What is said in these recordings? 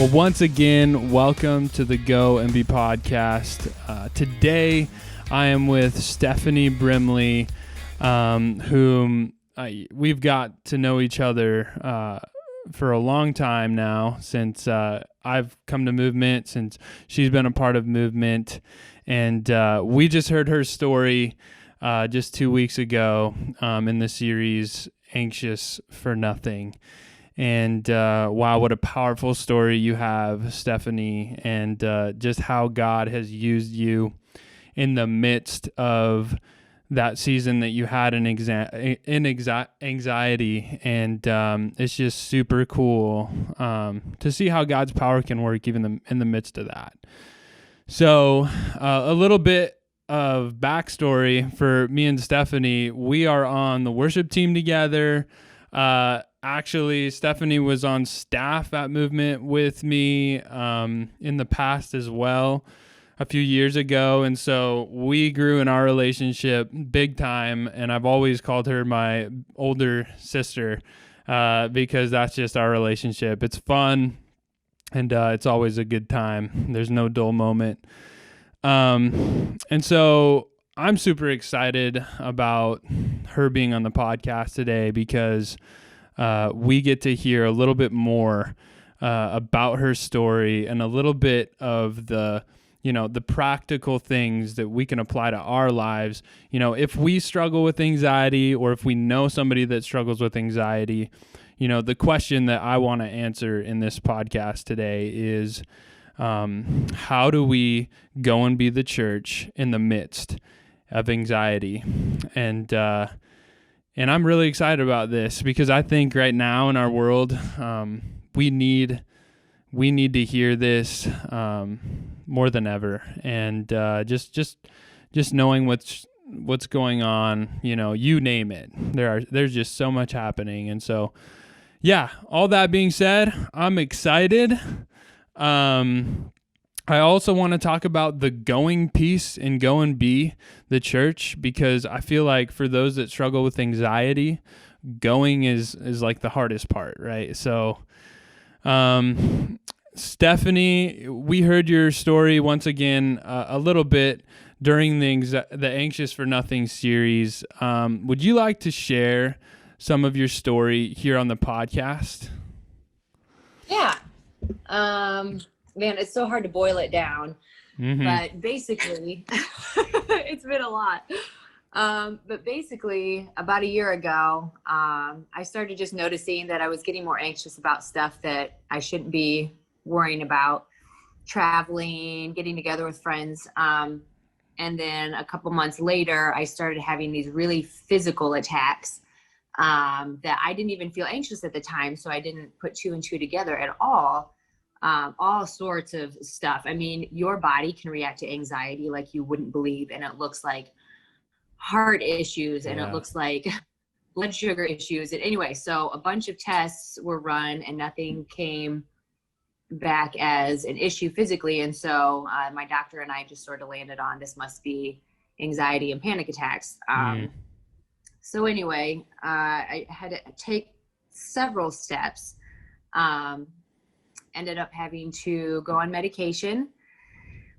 Well, once again, welcome to the Go and Be podcast. Today, I am with Stephanie Brimley, whom we've got to know each other for a long time now, since I've come to Movement, since she's been a part of Movement. And we just heard her story just 2 weeks ago in the series, Anxious for Nothing. And wow, what a powerful story you have, Stephanie, and just how God has used you in the midst of that season that you had in anxiety. And it's just super cool to see how God's power can work even in the midst of that. So a little bit of backstory for me and Stephanie. We are on the worship team together. Actually, Stephanie was on staff at Movement with me in the past as well, a few years ago. And so we grew in our relationship big time. And I've always called her my older sister because that's just our relationship. It's fun and it's always a good time. There's no dull moment. And so I'm super excited about her being on the podcast today because we get to hear a little bit more about her story and a little bit of the practical things that we can apply to our lives. You know, if we struggle with anxiety or if we know somebody that struggles with anxiety, the question that I want to answer in this podcast today is, how do we go and be the church in the midst of anxiety? And I'm really excited about this because I think right now in our world, we need to hear this more than ever. And just knowing what's going on, you name it. There's just so much happening. And so, yeah, all that being said, I'm excited. I also want to talk about the going piece and go and be the church, because I feel like for those that struggle with anxiety, going is like the hardest part, right? So, Stephanie, we heard your story once again a little bit during the Anxious for Nothing series. Would you like to share some of your story here on the podcast? Yeah. Man, it's so hard to boil it down, but basically it's been a lot. But basically about a year ago, I started just noticing that I was getting more anxious about stuff that I shouldn't be worrying about, traveling, getting together with friends. And then a couple months later, I started having these really physical attacks that I didn't even feel anxious at the time. So I didn't put two and two together at all. All sorts of stuff. I mean, your body can react to anxiety like you wouldn't believe. And it looks like heart issues and it looks like blood sugar issues. And anyway, so a bunch of tests were run and nothing came back as an issue physically. And so my doctor and I just sort of landed on this must be anxiety and panic attacks. So anyway, I had to take several steps. Ended up having to go on medication,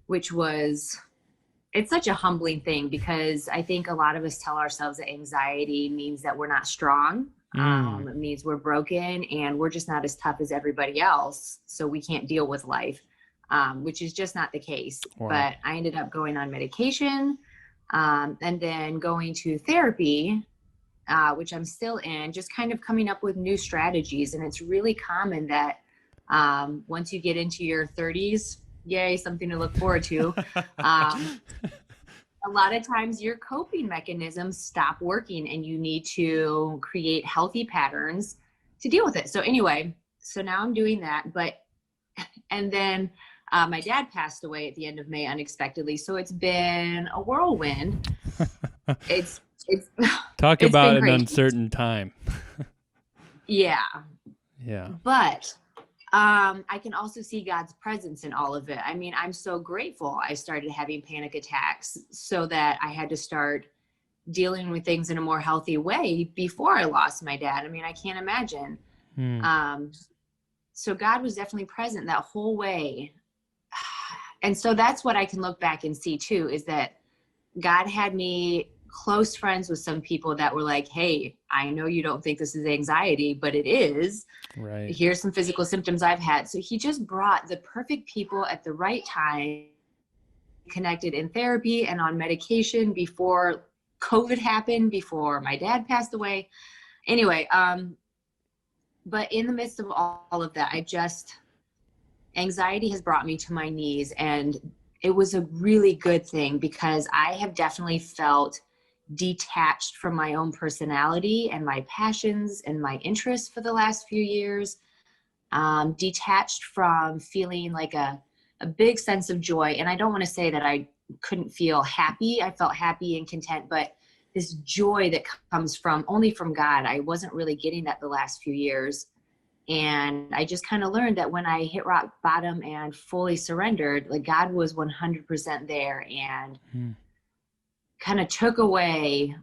which it's such a humbling thing because I think a lot of us tell ourselves that anxiety means that we're not strong. It means we're broken and we're just not as tough as everybody else. So we can't deal with life, which is just not the case. Wow. But I ended up going on medication and then going to therapy, which I'm still in, just kind of coming up with new strategies. And it's really common that once you get into your 30s, yay, something to look forward to. A lot of times your coping mechanisms stop working and you need to create healthy patterns to deal with it. So anyway, so now I'm doing that, and then my dad passed away at the end of May unexpectedly. So it's been a whirlwind. It's talk it's about been an crazy. Uncertain time. Yeah. But I can also see God's presence in all of it. I mean, I'm so grateful I started having panic attacks so that I had to start dealing with things in a more healthy way before I lost my dad. I mean, I can't imagine. So God was definitely present that whole way. And so that's what I can look back and see too, is that God had me close friends with some people that were like, hey, I know you don't think this is anxiety, but it is. Right. Here's some physical symptoms I've had. So he just brought the perfect people at the right time, connected in therapy and on medication before COVID happened, before my dad passed away. Anyway, but in the midst of all of that, anxiety has brought me to my knees, and it was a really good thing because I have definitely felt detached from my own personality and my passions and my interests for the last few years. Detached from feeling like a big sense of joy. And I don't want to say that I couldn't feel happy. I felt happy and content, but this joy that comes from only from God, I wasn't really getting that the last few years. And I just kind of learned that when I hit rock bottom and fully surrendered, like God was 100% there and kind of took away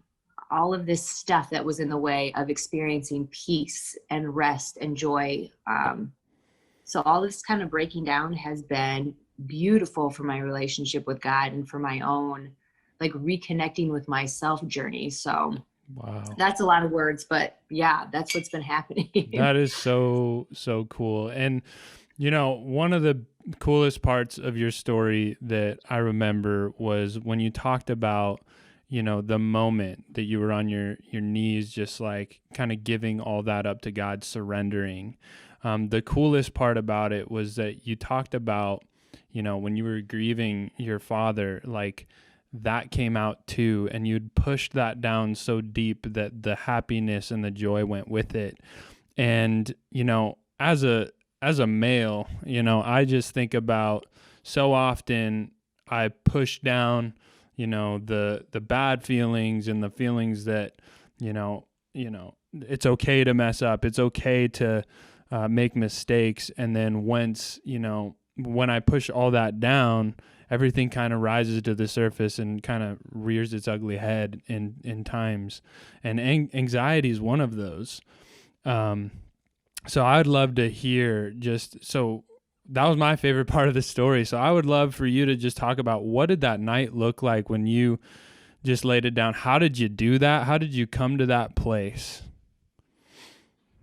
all of this stuff that was in the way of experiencing peace and rest and joy. So all this kind of breaking down has been beautiful for my relationship with God and for my own like reconnecting with myself journey. So wow, that's a lot of words, but yeah, that's what's been happening. That is so cool. And you know, one of the coolest parts of your story that I remember was when you talked about, you know, the moment that you were on your knees, just like kind of giving all that up to God, surrendering. The coolest part about it was that you talked about, you know, when you were grieving your father, like that came out too, and you'd pushed that down so deep that the happiness and the joy went with it. And, you know, as a male, you know, I just think about so often I push down, you know, the bad feelings and the feelings that, you know, it's okay to mess up. It's okay to make mistakes. And then once, you know, when I push all that down, everything kind of rises to the surface and kind of rears its ugly head in times. And anxiety is one of those. So I'd love to hear so that was my favorite part of the story. So I would love for you to just talk about what did that night look like when you just laid it down? How did you do that? How did you come to that place?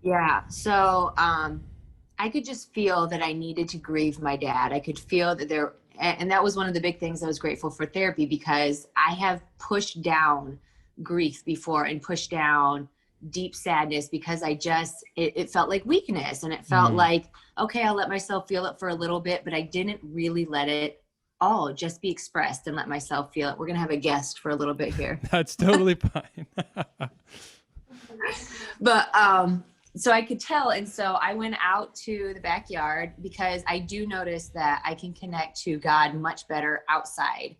Yeah. So I could just feel that I needed to grieve my dad. I could feel that and that was one of the big things I was grateful for therapy, because I have pushed down grief before and pushed down deep sadness because it felt like weakness, and it felt like, okay, I'll let myself feel it for a little bit, but I didn't really let it all just be expressed and let myself feel it. We're going to have a guest for a little bit here. That's totally fine. But, so I could tell. And so I went out to the backyard because I do notice that I can connect to God much better outside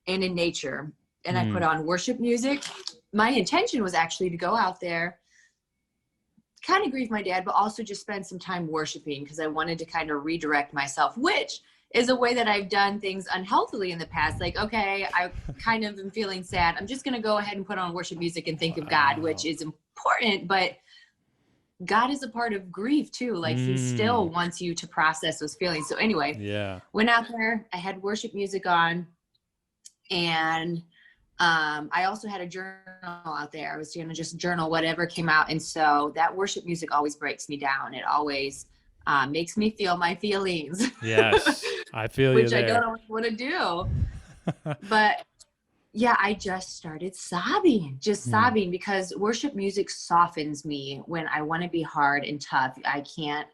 and in nature. And I put on worship music. My intention was actually to go out there, kind of grieve my dad, but also just spend some time worshiping because I wanted to kind of redirect myself, which is a way that I've done things unhealthily in the past. Like, okay, I kind of am feeling sad. I'm just going to go ahead and put on worship music and think of God, which is important, but God is a part of grief too. Like he still wants you to process those feelings. So anyway, went out there, I had worship music on, and I also had a journal out there. I was going to just journal whatever came out. And so that worship music always breaks me down. It always makes me feel my feelings. Yes, I feel you there. Which I don't want to do. But yeah, I just started sobbing, because worship music softens me when I want to be hard and tough. I can't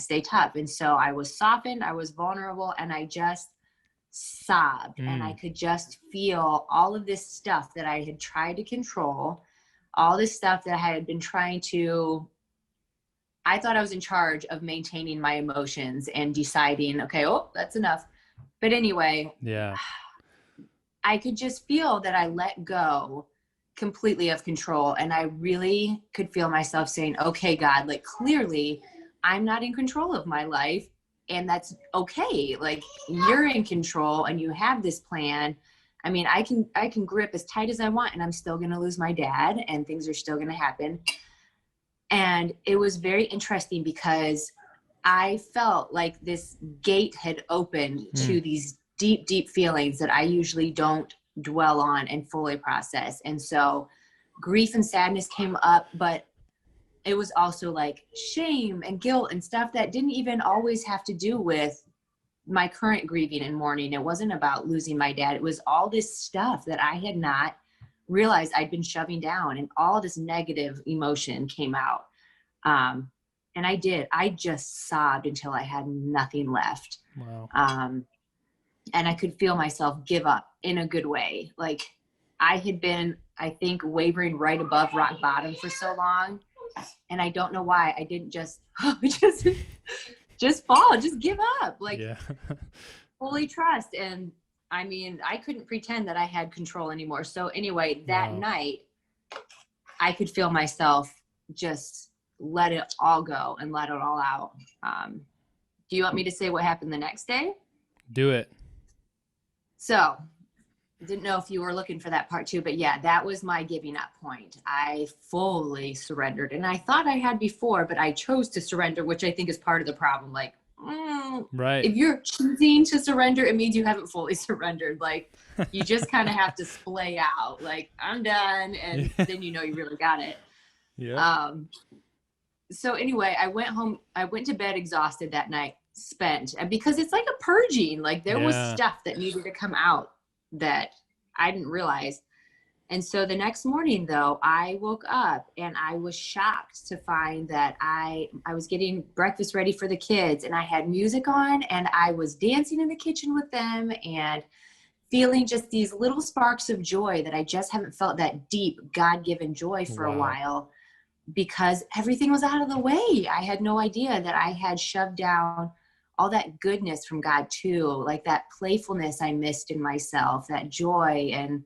stay tough. And so I was softened, I was vulnerable, and I just sobbed. And I could just feel all of this stuff that I had tried to control, all this stuff that I had been I thought I was in charge of maintaining my emotions and deciding, okay, that's enough. But anyway, I could just feel that I let go completely of control. And I really could feel myself saying, okay, God, like clearly I'm not in control of my life. And that's okay. Like you're in control and you have this plan. I mean, I can grip as tight as I want and I'm still going to lose my dad and things are still going to happen. And it was very interesting because I felt like this gate had opened to these deep, deep feelings that I usually don't dwell on and fully process. And so grief and sadness came up, but it was also like shame and guilt and stuff that didn't even always have to do with my current grieving and mourning. It wasn't about losing my dad. It was all this stuff that I had not realized I'd been shoving down, and all this negative emotion came out. And I just sobbed until I had nothing left. Wow. And I could feel myself give up in a good way. Like I had been, I think, wavering right above rock bottom for so long. And I don't know why I didn't just fall, just give up, like fully trust. And I mean, I couldn't pretend that I had control anymore. So anyway, that night I could feel myself just let it all go and let it all out. Do you want me to say what happened the next day? Do it. So didn't know if you were looking for that part too, but yeah, that was my giving up point. I fully surrendered, and I thought I had before, but I chose to surrender, which I think is part of the problem. Like, right. If you're choosing to surrender, it means you haven't fully surrendered. Like you just kind of have to splay out like, I'm done. And then, you really got it. Yeah. So anyway, I went home, I went to bed exhausted that night, spent, and because it's like a purging, like there was stuff that needed to come out that I didn't realize. And so the next morning though, I woke up and I was shocked to find that I was getting breakfast ready for the kids, and I had music on and I was dancing in the kitchen with them and feeling just these little sparks of joy that I just haven't felt, that deep God-given joy for a while, because everything was out of the way. I had no idea that I had shoved down all that goodness from God too, like that playfulness I missed in myself, that joy. And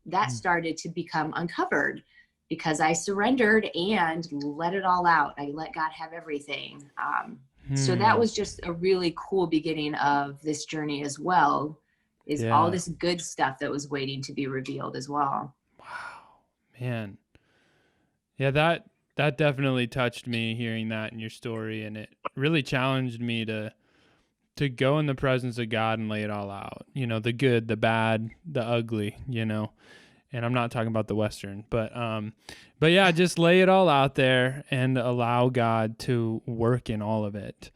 that started to become uncovered because I surrendered and let it all out. I let God have everything. So that was just a really cool beginning of this journey as well, is all this good stuff that was waiting to be revealed as well. Wow, man. Yeah, that definitely touched me, hearing that in your story, and it really challenged me to go in the presence of God and lay it all out. The good, the bad, the ugly, and I'm not talking about the Western, but yeah, just lay it all out there and allow God to work in all of it.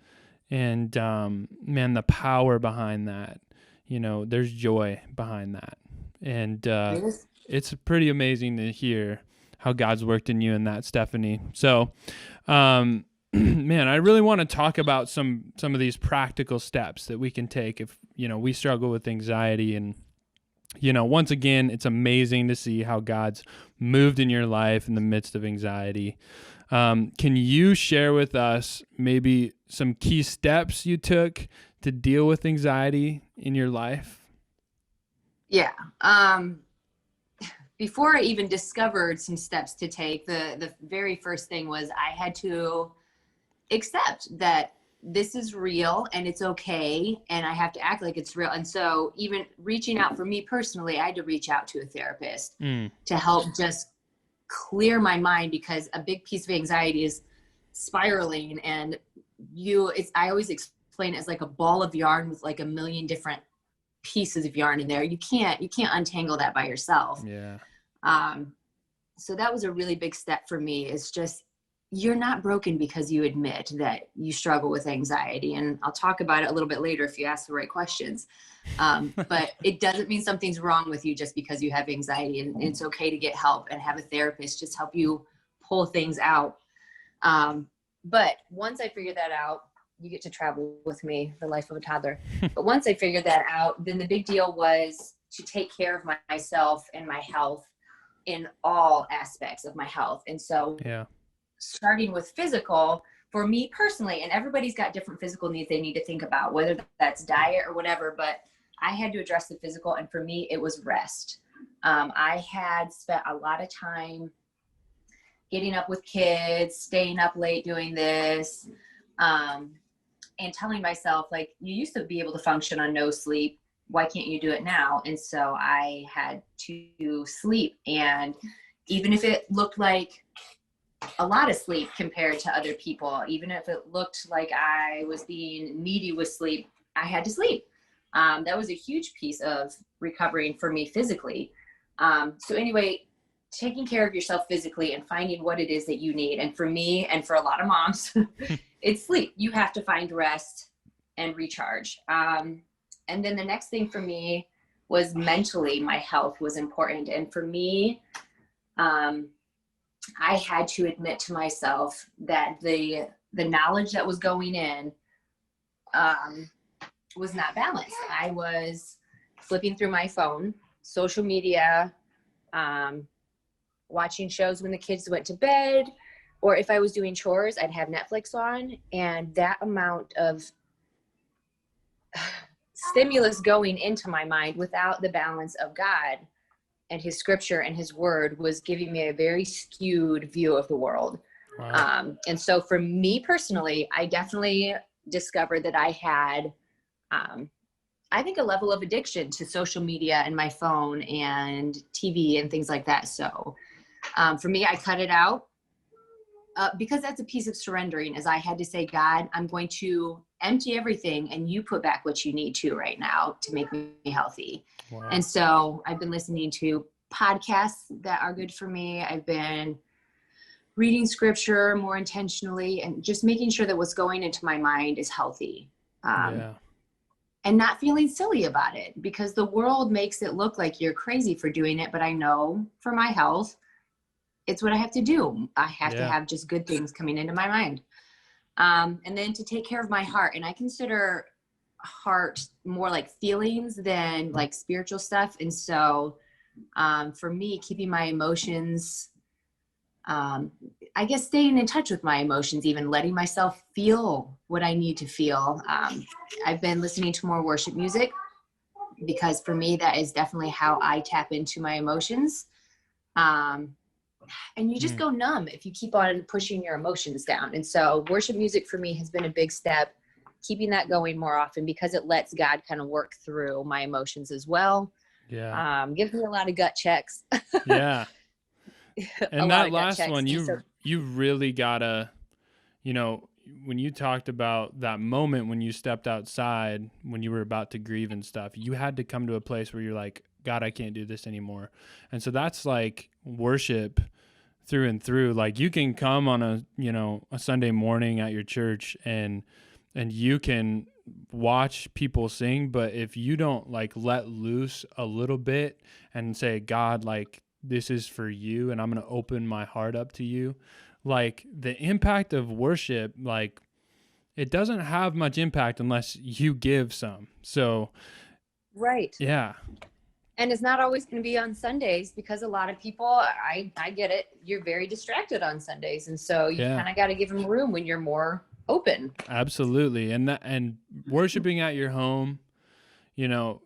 And man, the power behind that, there's joy behind that. And it's pretty amazing to hear how God's worked in you in that, Stephanie. So, man, I really want to talk about some of these practical steps that we can take if, we struggle with anxiety. And, once again, it's amazing to see how God's moved in your life in the midst of anxiety. Can you share with us maybe some key steps you took to deal with anxiety in your life? Yeah. Before I even discovered some steps to take, the very first thing was I had to accept that this is real and it's okay, and I have to act like it's real. And so even reaching out, for me personally, I had to reach out to a therapist to help just clear my mind, because a big piece of anxiety is spiraling, and I always explain it as like a ball of yarn with like a million different pieces of yarn in there. You can't untangle that by yourself. Yeah. So that was a really big step for me. It's just, you're not broken because you admit that you struggle with anxiety. And I'll talk about it a little bit later if you ask the right questions. But it doesn't mean something's wrong with you just because you have anxiety, and it's okay to get help and have a therapist just help you pull things out. But once I figured that out, you get to travel with me, the life of a toddler. But once I figured that out, then the big deal was to take care of myself and my health in all aspects of my health. And so starting with physical, for me personally, and everybody's got different physical needs they need to think about, whether that's diet or whatever, but I had to address the physical. And for me, it was rest. I had spent a lot of time getting up with kids, staying up late doing this, and telling myself, like, you used to be able to function on no sleep. Why can't you do it now? And so I had to sleep. And even if it looked like a lot of sleep compared to other people. Even if it looked like I was being needy with sleep, I had to sleep. That was a huge piece of recovering for me physically. So anyway, taking care of yourself physically and finding what it is that you need. And for me, and for a lot of moms, it's sleep. You have to find rest and recharge. And then the next thing for me was mentally, my health was important. And for me, I had to admit to myself that the knowledge that was going in was not balanced. I was flipping through my phone, social media, watching shows when the kids went to bed, or if I was doing chores, I'd have Netflix on, and that amount of stimulus going into my mind without the balance of God and his scripture and his word was giving me a very skewed view of the world. Wow. And so for me personally, I definitely discovered that I had, I think, a level of addiction to social media and my phone and TV and things like that. So for me, I cut it out because that's a piece of surrendering, as I had to say, God, I'm going to empty everything and you put back what you need to right now to make me healthy. Wow. And so I've been listening to podcasts that are good for me. I've been reading scripture more intentionally and just making sure that what's going into my mind is healthy. And not feeling silly about it, because the world makes it look like you're crazy for doing it. But I know for my health, it's what I have to do. I have to have just good things coming into my mind. And then to take care of my heart. And I consider heart more like feelings than like spiritual stuff. And so for me, keeping my emotions, I guess staying in touch with my emotions, even letting myself feel what I need to feel. I've been listening to more worship music because for me, that is definitely how I tap into my emotions. And you just go numb if you keep on pushing your emotions down. And so worship music for me has been a big step, keeping that going more often because it lets God kind of work through my emotions as well. Yeah. Gives me a lot of gut checks. Yeah. And that last one, you really gotta, when you talked about that moment when you stepped outside, when you were about to grieve and stuff, you had to come to a place where you're like, God, I can't do this anymore. And so that's like worship through and through. Like you can come on a Sunday morning at your church and you can watch people sing, but if you don't like let loose a little bit and say, God, like this is for you and I'm going to open my heart up to you, like the impact of worship, like it doesn't have much impact unless you give some. So right. Yeah. And it's not always going to be on Sundays because a lot of people, I get it, you're very distracted on Sundays. And so you kind of got to give them room when you're more open. Absolutely. And worshiping at your home,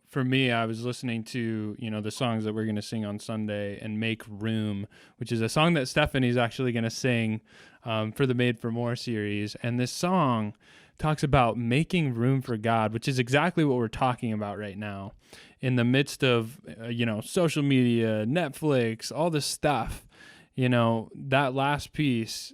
for me, I was listening to, the songs that we're going to sing on Sunday and Make Room, which is a song that Stephanie's actually going to sing for the Made for More series. And this song talks about making room for God, which is exactly what we're talking about right now. In the midst of, social media, Netflix, all this stuff, that last piece,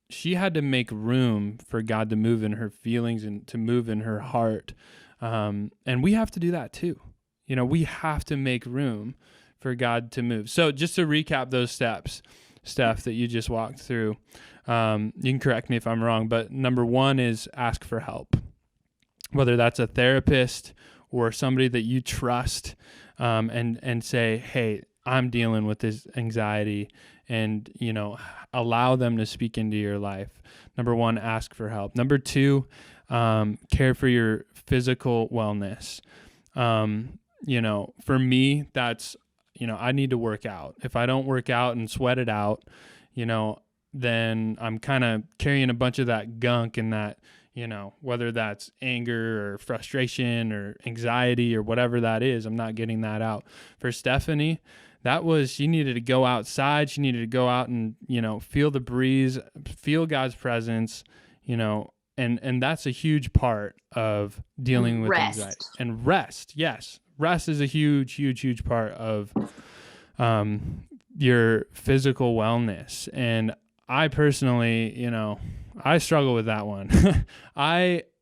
she had to make room for God to move in her feelings and to move in her heart. And we have to do that too. We have to make room for God to move. So just to recap those steps, Steph, that you just walked through, you can correct me if I'm wrong, but number one is ask for help, whether that's a therapist or somebody that you trust, and say, hey, I'm dealing with this anxiety, and, allow them to speak into your life. Number one, ask for help. Number two, care for your physical wellness. For me, that's, I need to work out. If I don't work out and sweat it out, then I'm kind of carrying a bunch of that gunk and that, whether that's anger or frustration or anxiety or whatever that is, I'm not getting that out. For Stephanie, she needed to go outside. She needed to go out and, feel the breeze, feel God's presence, and that's a huge part of dealing with anxiety. And rest. Yes. Rest is a huge, huge, huge part of your physical wellness. And I personally, I struggle with that one.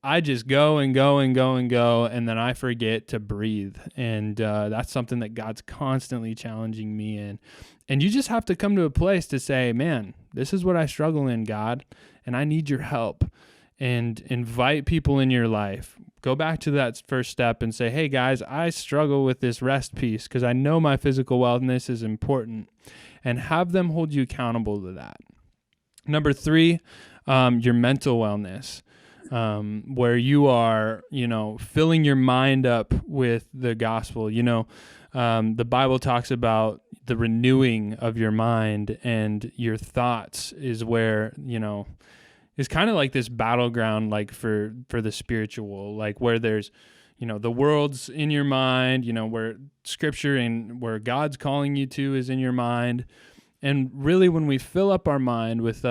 I just go and go and go and go, and then I forget to breathe. And that's something that God's constantly challenging me in. And you just have to come to a place to say, man, this is what I struggle in, God, and I need your help. And invite people in your life. Go back to that first step and say, hey, guys, I struggle with this rest piece because I know my physical wellness is important. And have them hold you accountable to that. Number 3, your mental wellness, where you are, filling your mind up with the gospel. The Bible talks about the renewing of your mind, and your thoughts is where, it's kind of like this battleground, like for the spiritual, like where there's, the world's in your mind, where scripture and where God's calling you to is in your mind. And really, when we fill up our mind with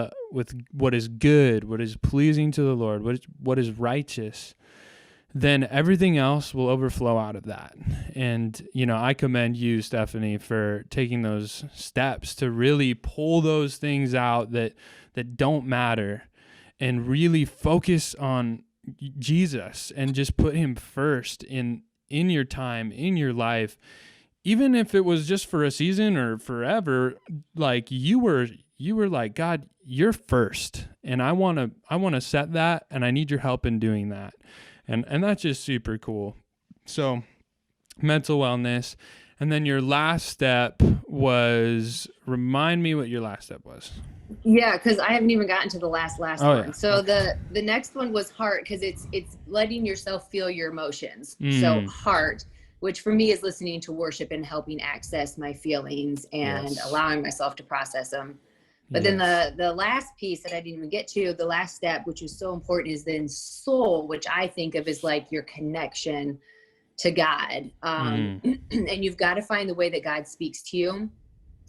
what is good, what is pleasing to the Lord, what is righteous, then everything else will overflow out of that. And, I commend you, Stephanie, for taking those steps to really pull those things out that don't matter and really focus on Jesus and just put him first in your time, in your life. Even if it was just for a season or forever, like you were like, God, you're first. And I want to set that, and I need your help in doing that. And that's just super cool. So mental wellness. And then your last step was, remind me what your last step was. Yeah, because I haven't even gotten to the last one. Yeah. So okay. The next one was heart, because it's letting yourself feel your emotions. So heart, which for me is listening to worship and helping access my feelings and allowing myself to process them. But then the last piece that I didn't even get to, the last step, which is so important, is then soul, which I think of as like your connection to God. And you've got to find the way that God speaks to you.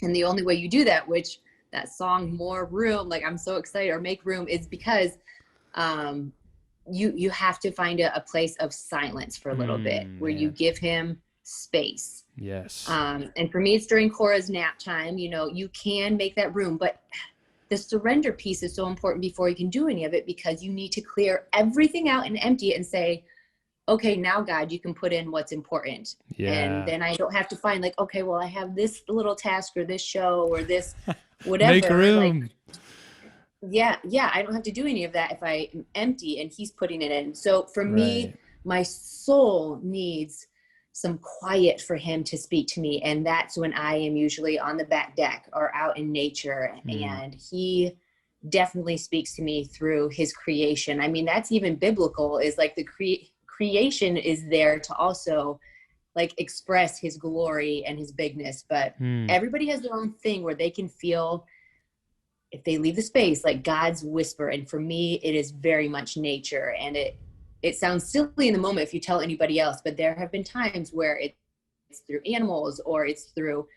And the only way you do that, which that song, More Room, like I'm so excited, or Make Room, is because you have to find a place of silence for a little bit where you give him space. Yes. And for me, it's during Cora's nap time. You can make that room, but the surrender piece is so important before you can do any of it, because you need to clear everything out and empty it and say, okay, now God, you can put in what's important. Yeah. And then I don't have to find like, okay, well, I have this little task or this show or this whatever. Make room. Like, I don't have to do any of that if I am empty and he's putting it in. So for me, my soul needs some quiet for him to speak to me. And that's when I am usually on the back deck or out in nature. And he definitely speaks to me through his creation. I mean, that's even biblical, is like the creation is there to also like express his glory and his bigness. But everybody has their own thing where they can feel, if they leave the space, like God's whisper. And for me, it is very much nature. And it sounds silly in the moment if you tell anybody else, but there have been times where it's through animals or it's through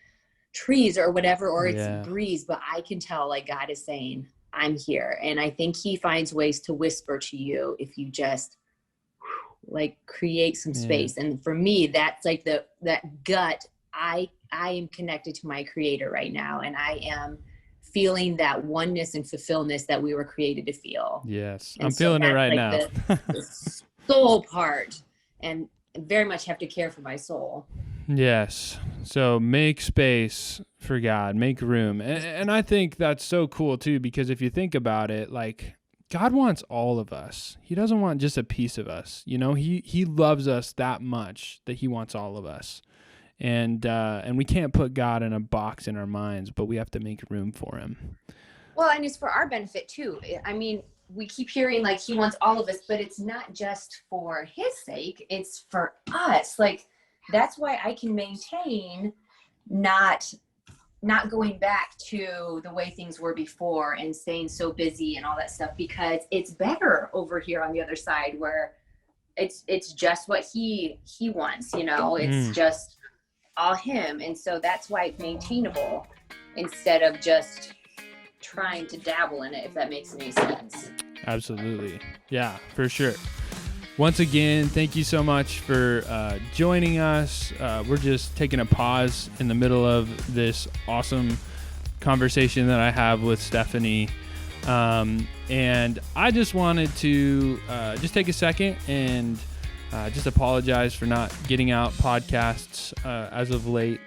trees or whatever, or it's breeze, but I can tell like God is saying, I'm here. And I think he finds ways to whisper to you if you just like create some space. And for me, that's like that gut. I am connected to my creator right now. And I am feeling that oneness and fulfillment that we were created to feel. Yes. And I'm feeling it right like now. the soul part, and very much have to care for my soul. Yes. So make space for God, make room. And I think that's so cool too, because if you think about it, like God wants all of us. He doesn't want just a piece of us. He loves us that much that he wants all of us. And we can't put God in a box in our minds, but we have to make room for him. Well, and it's for our benefit too. I mean, we keep hearing like he wants all of us, but it's not just for his sake, it's for us. Like, that's why I can maintain not going back to the way things were before and staying so busy and all that stuff, because it's better over here on the other side where it's just what he wants, it's just all him. And so that's why it's maintainable instead of just trying to dabble in it, if that makes any sense. Absolutely. Yeah, for sure. Once again, thank you so much for joining us. We're just taking a pause in the middle of this awesome conversation that I have with Stephanie. And I just wanted to just take a second and just apologize for not getting out podcasts as of late.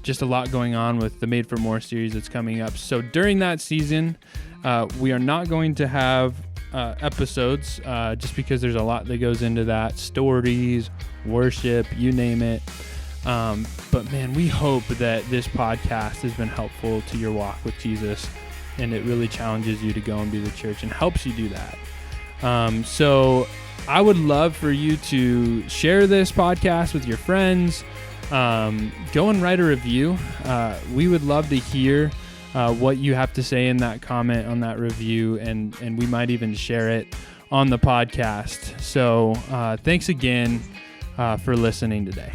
Just a lot going on with the Made for More series that's coming up. So during that season, we are not going to have episodes just because there's a lot that goes into that. Stories, worship, you name it. But man, we hope that this podcast has been helpful to your walk with Jesus, and it really challenges you to go and be the church and helps you do that. So I would love for you to share this podcast with your friends. Go and write a review. We would love to hear what you have to say in that comment on that review, and we might even share it on the podcast. So thanks again for listening today.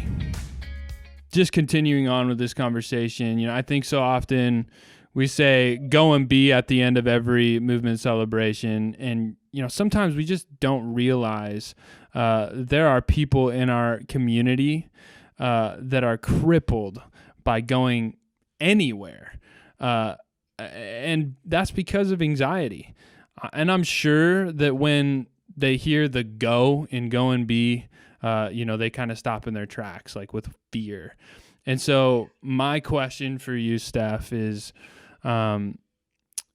Just continuing on with this conversation, I think so often we say go and be at the end of every movement celebration, and sometimes we just don't realize there are people in our community that are crippled by going anywhere. And that's because of anxiety. And I'm sure that when they hear the go in go and be, they kind of stop in their tracks, like with fear. And so my question for you, Steph, is, now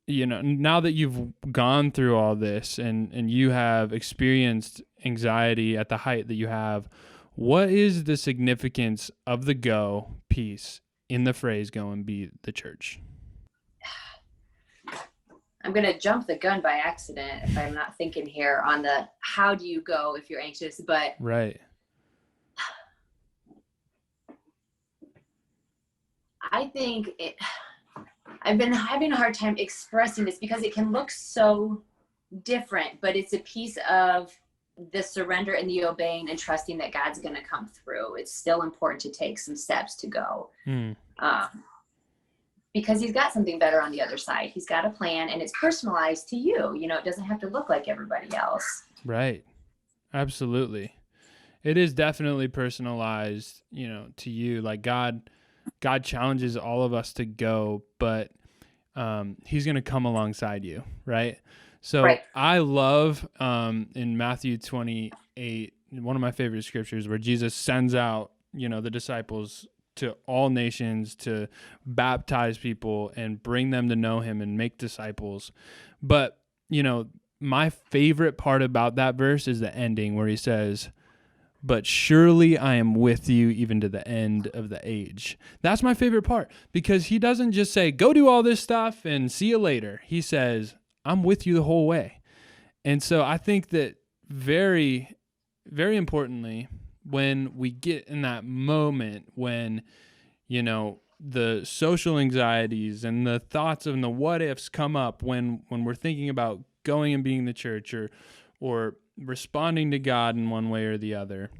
that you've gone through all this and you have experienced anxiety at the height that you have, what is the significance of the go piece in the phrase go and be the church? I'm going to jump the gun by accident if I'm not thinking here on the how do you go if you're anxious, but right. I think I've been having a hard time expressing this because it can look so different, but it's a piece of the surrender and the obeying and trusting that God's going to come through. It's still important to take some steps to go. Because he's got something better on the other side. He's got a plan, and it's personalized to you. It doesn't have to look like everybody else. Right. Absolutely. It is definitely personalized, to you. Like God challenges all of us to go, but he's going to come alongside you, right? So right. I love in Matthew 28, one of my favorite scriptures, where Jesus sends out, the disciples to all nations to baptize people and bring them to know him and make disciples. But, my favorite part about that verse is the ending where he says, but surely I am with you even to the end of the age. That's my favorite part, because he doesn't just say, go do all this stuff and see you later. He says, I'm with you the whole way. And so I think that very, very importantly, when we get in that moment when, the social anxieties and the thoughts and the what ifs come up when we're thinking about going and being the church or responding to God in one way or the other,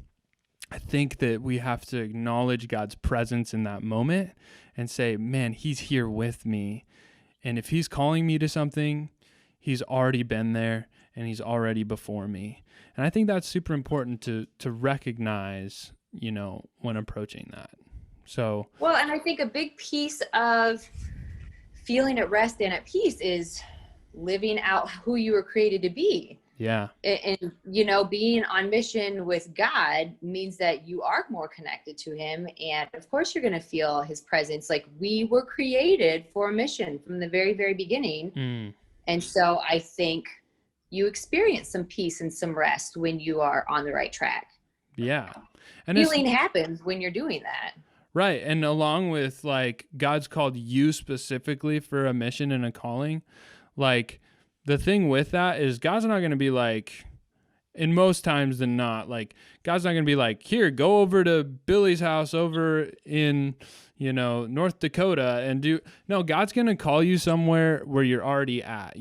I think that we have to acknowledge God's presence in that moment and say, man, he's here with me. And if he's calling me to something, he's already been there and he's already before me. And I think that's super important to recognize, when approaching that. So, well, and I think a big piece of feeling at rest and at peace is living out who you were created to be. Yeah. And being on mission with God means that you are more connected to him. And of course, you're going to feel his presence. Like, we were created for a mission from the very, very beginning. And so I think you experience some peace and some rest when you are on the right track. Yeah. And healing happens when you're doing that. Right. And along with, like, God's called you specifically for a mission and a calling, like, the thing with that is God's not going to be like, in most times than not, like, God's not going to be like, here, go over to Billy's house over in, North Dakota and do. No, God's going to call you somewhere where you're already at.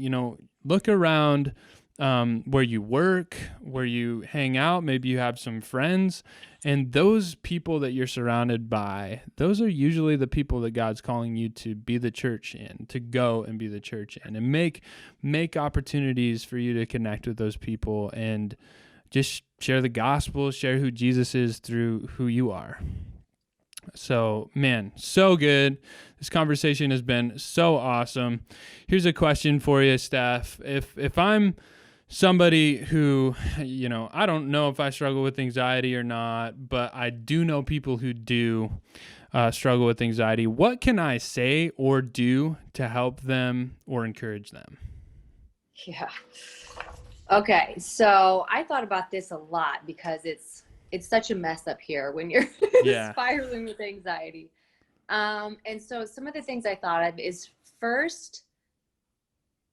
Look around where you work, where you hang out. Maybe you have some friends, and those people that you're surrounded by, those are usually the people that God's calling you to be the church in, to go and be the church in, and make opportunities for you to connect with those people and just share the gospel, share who Jesus is through who you are. So, man, so good. This conversation has been so awesome. Here's a question for you, Steph. If I'm somebody who, I don't know if I struggle with anxiety or not, but I do know people who do struggle with anxiety. What can I say or do to help them or encourage them? Yeah. Okay. So I thought about this a lot because it's such a mess up here when you're Yeah. spiraling with anxiety. And so some of the things I thought of is, first,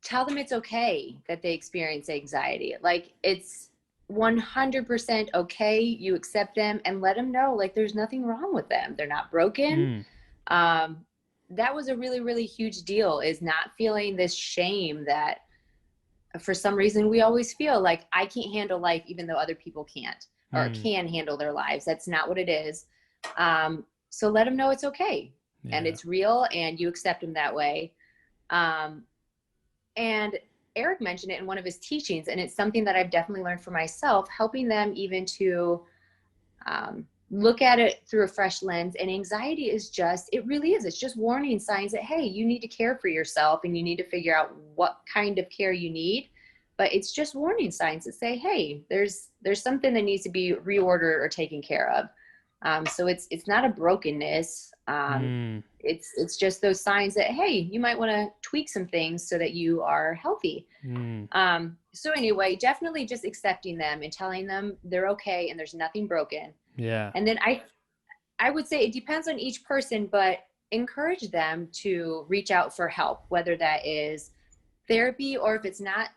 tell them it's okay that they experience anxiety. Like, it's 100% okay. You accept them and let them know, like, there's nothing wrong with them. They're not broken. Um, that was a really, really huge deal, is not feeling this shame that for some reason we always feel like I can't handle life, even though other people can't or can handle their lives. That's not what it is. So let them know it's okay and it's real, and you accept them that way. And Eric mentioned it in one of his teachings, and it's something that I've definitely learned for myself, helping them even to look at it through a fresh lens. And anxiety is just, it really is, it's just warning signs that, hey, you need to care for yourself and you need to figure out what kind of care you need. But it's just warning signs that say, hey, there's something that needs to be reordered or taken care of. So it's not a brokenness. It's just those signs that, hey, you might want to tweak some things so that you are healthy. So anyway, definitely just accepting them and telling them they're okay and there's nothing broken. Yeah. And then I would say it depends on each person, but encourage them to reach out for help, whether that is therapy, or if it's not,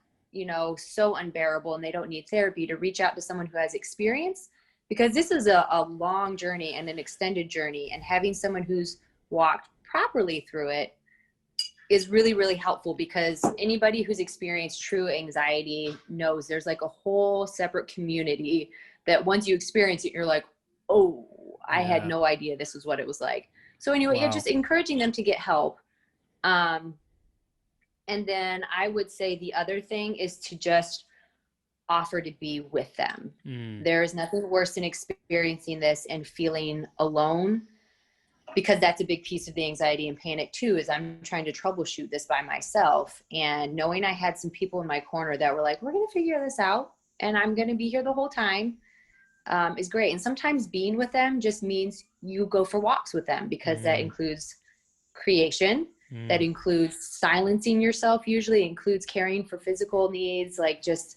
so unbearable and they don't need therapy, to reach out to someone who has experience, because this is a long journey and an extended journey, and having someone who's walked properly through it is really, really helpful, because anybody who's experienced true anxiety knows there's like a whole separate community that once you experience it, you're like, oh, I had no idea this was what it was like. So anyway, yeah, just encouraging them to get help. And then I would say the other thing is to just offer to be with them. There is nothing worse than experiencing this and feeling alone, because that's a big piece of the anxiety and panic too, is I'm trying to troubleshoot this by myself. And knowing I had some people in my corner that were like, we're going to figure this out and I'm going to be here the whole time, is great. And sometimes being with them just means you go for walks with them, because that includes creation, that includes silencing yourself, usually includes caring for physical needs, like just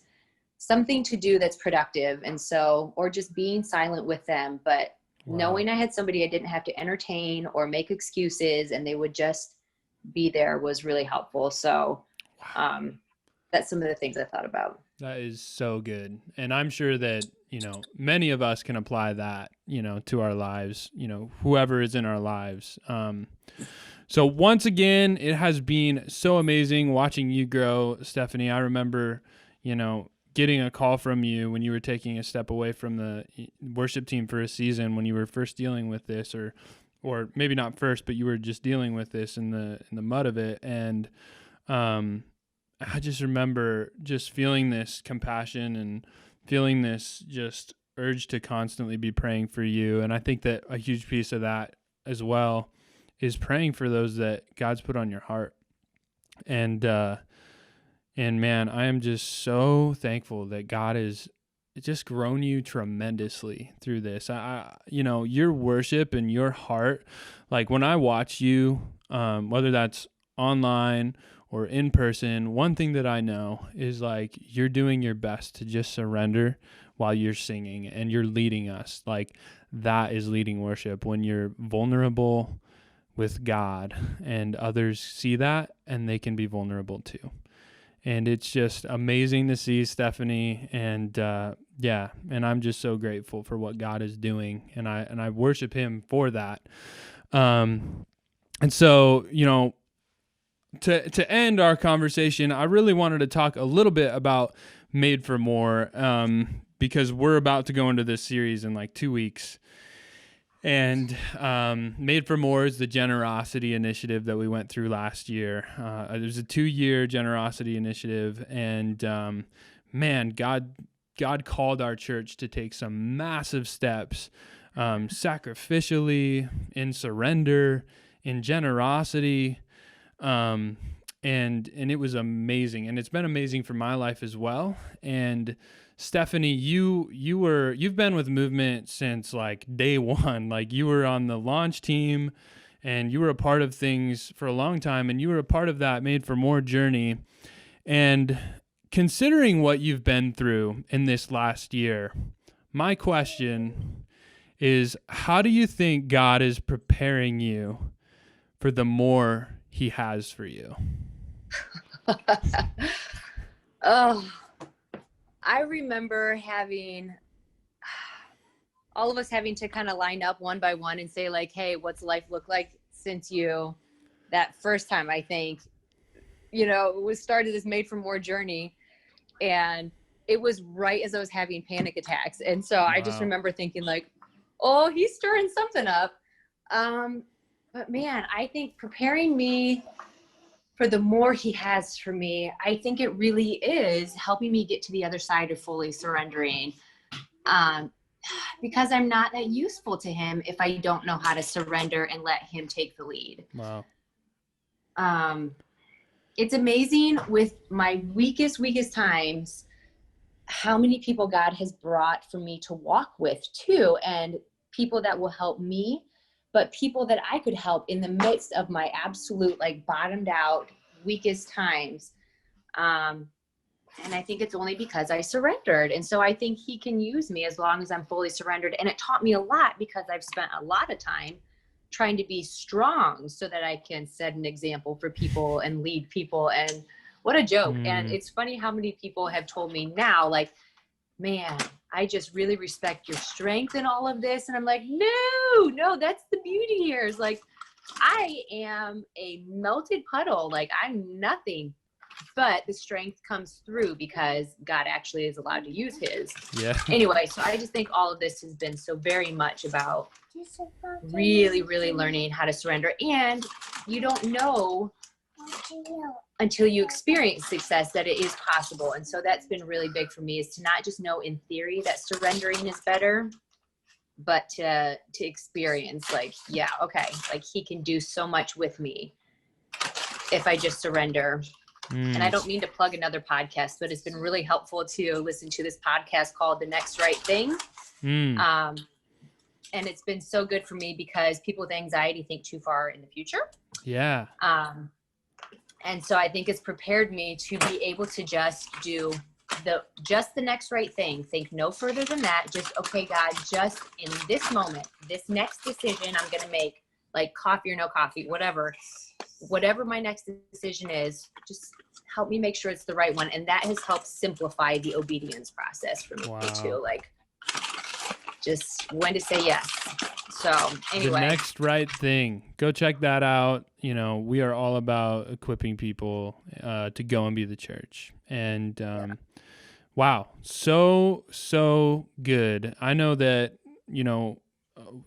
something to do that's productive. And so, or just being silent with them. But knowing I had somebody I didn't have to entertain or make excuses and they would just be there was really helpful. So that's some of the things I thought about. That is so good. And I'm sure that, many of us can apply that, to our lives, whoever is in our lives. So once again, it has been so amazing watching you grow, Stephanie. I remember, getting a call from you when you were taking a step away from the worship team for a season, when you were first dealing with this, or maybe not first, but you were just dealing with this in the mud of it. And I just remember just feeling this compassion and feeling this just urge to constantly be praying for you. And I think that a huge piece of that as well is praying for those that God's put on your heart. And man, I am just so thankful that God has just grown you tremendously through this. Your worship and your heart, like when I watch you, whether that's online or in person, one thing that I know is like you're doing your best to just surrender while you're singing and you're leading us. Like that is leading worship, when you're vulnerable with God and others see that and they can be vulnerable too. And it's just amazing to see, Stephanie. And and I'm just so grateful for what God is doing, and I worship Him for that. And so, to end our conversation, I really wanted to talk a little bit about Made for More, because we're about to go into this series in like 2 weeks. And Made for More is the generosity initiative that we went through last year. It was a 2-year generosity initiative, and man, God called our church to take some massive steps sacrificially, in surrender, in generosity. And it was amazing, and it's been amazing for my life as well. And Stephanie, you've been with Movement since like day one. Like, you were on the launch team, and you were a part of things for a long time, and you were a part of that Made for More journey. And considering what you've been through in this last year, my question is, how do you think God is preparing you for the more He has for you? Oh, I remember all of us having to kind of line up one by one and say like, hey, what's life look like since that first time, I think, it was started this Made for More journey. And it was right as I was having panic attacks. And so I just remember thinking like, oh, he's stirring something up. But man, I think preparing me for the more He has for me, I think it really is helping me get to the other side of fully surrendering. Because I'm not that useful to Him if I don't know how to surrender and let Him take the lead. Wow. It's amazing with my weakest times, how many people God has brought for me to walk with too. And people that will help me, but people that I could help in the midst of my absolute, like, bottomed out, weakest times. And I think it's only because I surrendered. And so I think He can use me as long as I'm fully surrendered. And it taught me a lot because I've spent a lot of time trying to be strong so that I can set an example for people and lead people. And what a joke. And it's funny how many people have told me now, like, man, I just really respect your strength in all of this. And I'm like, no, that's the beauty here. Is like, I am a melted puddle. Like, I'm nothing, but the strength comes through because God actually is allowed to use His. Yeah. Anyway, so I just think all of this has been so very much about really, really learning how to surrender. And you don't know until you experience success that it is possible. And so that's been really big for me, is to not just know in theory that surrendering is better, but to experience, like, yeah, okay, like He can do so much with me if I just surrender. And I don't mean to plug another podcast, but it's been really helpful to listen to this podcast called The Next Right Thing. And it's been so good for me because people with anxiety think too far in the future. Yeah. And so I think it's prepared me to be able to just do the next right thing. Think no further than that. Just, okay, God, just in this moment, this next decision I'm going to make, like coffee or no coffee, whatever my next decision is, just help me make sure it's the right one. And that has helped simplify the obedience process for me too. Like, just when to say yes. So anyway. The Next Right Thing. Go check that out. We are all about equipping people to go and be the church. And wow, so good. I know that,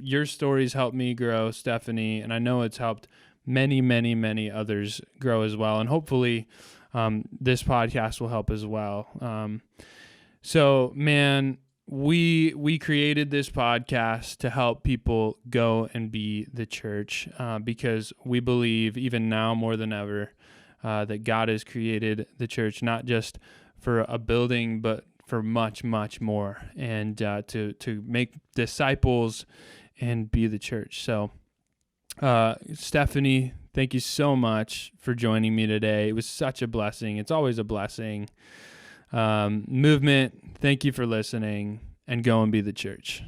your stories helped me grow, Stephanie, and I know it's helped many, many, many others grow as well. And hopefully this podcast will help as well. So, man, we created this podcast to help people go and be the church because we believe, even now more than ever, that God has created the church not just for a building, but for much, much more, and to make disciples and be the church. So, Stephanie, thank you so much for joining me today. It was such a blessing. It's always a blessing. Movement, thank you for listening, and go and be the church.